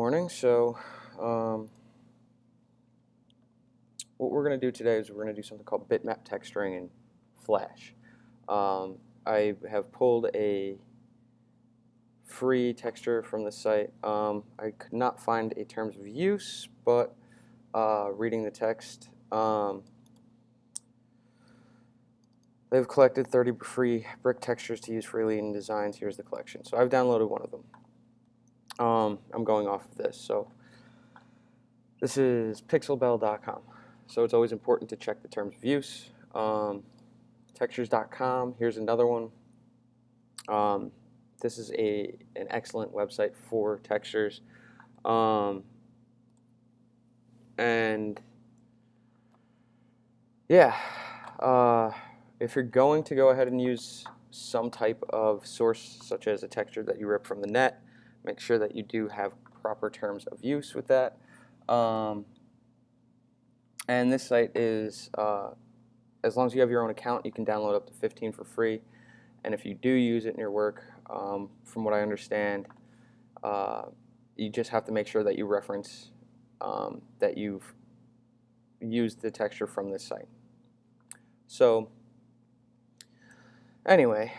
morning. So what we're going to do today is we're going to do something called bitmap texturing in Flash. I have pulled a free texture from the site. I could not find a terms of use, but reading the text, they've collected 30 free brick textures to use freely in designs. Here's the collection. So I've downloaded one of them. I'm going off of this. So this is pixelbell.com. So it's always important to check the terms of use. Textures.com, here's another one. This is an excellent website for textures. And yeah, if you're going to go ahead and use some type of source, such as a texture that you rip from the net, make sure that you do have proper terms of use with that. And this site is, as long as you have your own account, you can download up to 15 for free. And if you do use it in your work, from what I understand, you just have to make sure that you reference that you've used the texture from this site. So anyway,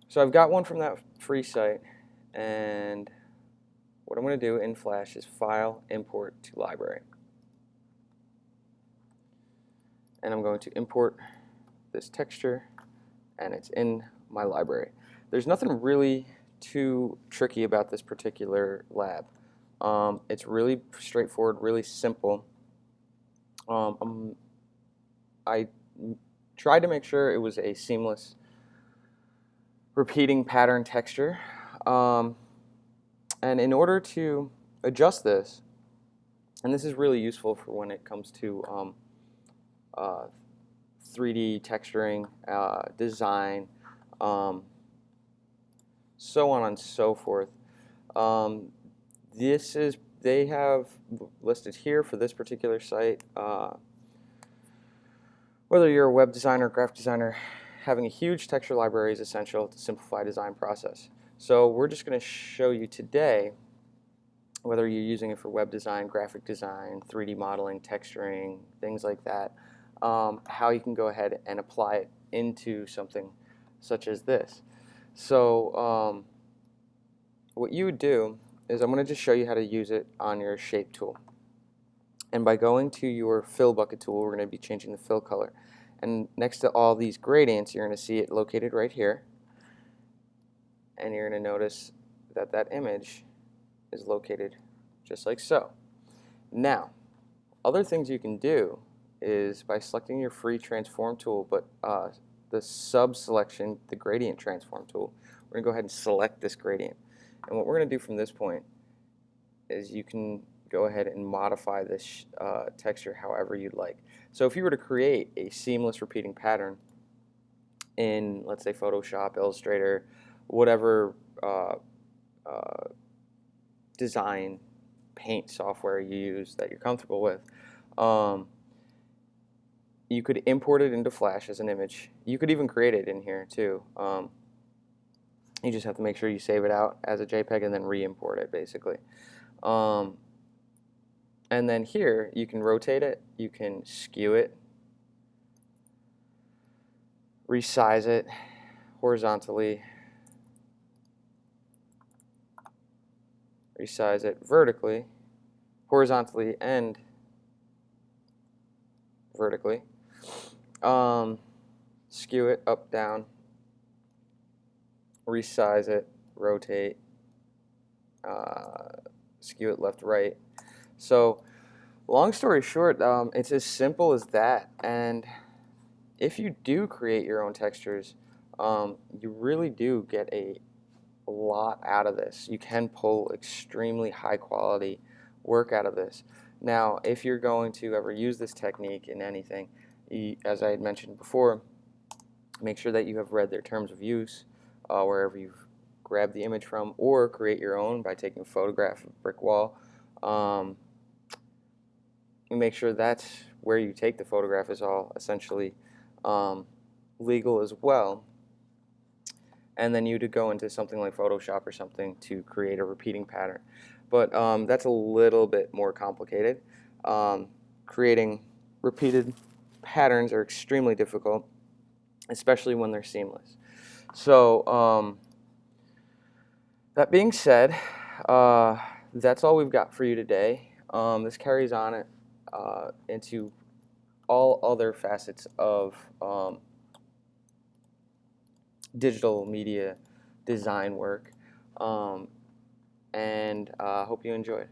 so I've got one from that free site, and what I'm going to do in Flash is File, Import to Library. And I'm going to import this texture, and it's in my library. There's nothing really too tricky about this particular lab. It's really straightforward, really simple. I tried to make sure it was a seamless repeating pattern texture. And in order to adjust this, and this is really useful for when it comes to 3D texturing, design, so on and so forth. They have listed here for this particular site, whether you're a web designer or graphic designer, having a huge texture library is essential to simplify design process. So we're just going to show you today, whether you're using it for web design, graphic design, 3D modeling, texturing, things like that, how you can go ahead and apply it into something such as this. So what you would do is I'm going to just show you how to use it on your shape tool. And by going to your fill bucket tool, we're going to be changing the fill color. And next to all these gradients, you're going to see it located right here. And you're going to notice that that image is located just like so. Now, other things you can do is by selecting your free transform tool, but the sub-selection, the gradient transform tool, we're going to go ahead and select this gradient. And what we're going to do from this point is you can go ahead and modify this texture however you'd like. So if you were to create a seamless repeating pattern in, let's say, Photoshop, Illustrator, whatever design paint software you use that you're comfortable with, you could import it into Flash as an image. You could even create it in here too. You just have to make sure you save it out as a JPEG and then re-import it, basically. And then here you can rotate it, you can skew it, resize it horizontally, resize it vertically, horizontally and vertically, skew it up, down, resize it, rotate, skew it left, right. So long story short, it's as simple as that. And if you do create your own textures, you really do get a lot out of this. You can pull extremely high quality work out of this. Now, if you're going to ever use this technique in anything, as I had mentioned before, make sure that you have read their terms of use wherever you've grabbed the image from, or create your own by taking a photograph of a brick wall. Make sure that's where you take the photograph is all essentially legal as well. and then you'd go into something like Photoshop or something to create a repeating pattern. But that's a little bit more complicated. Creating repeated patterns are extremely difficult, especially when they're seamless. So that being said, that's all we've got for you today. This carries on into all other facets of digital media design work, and hope you enjoyed.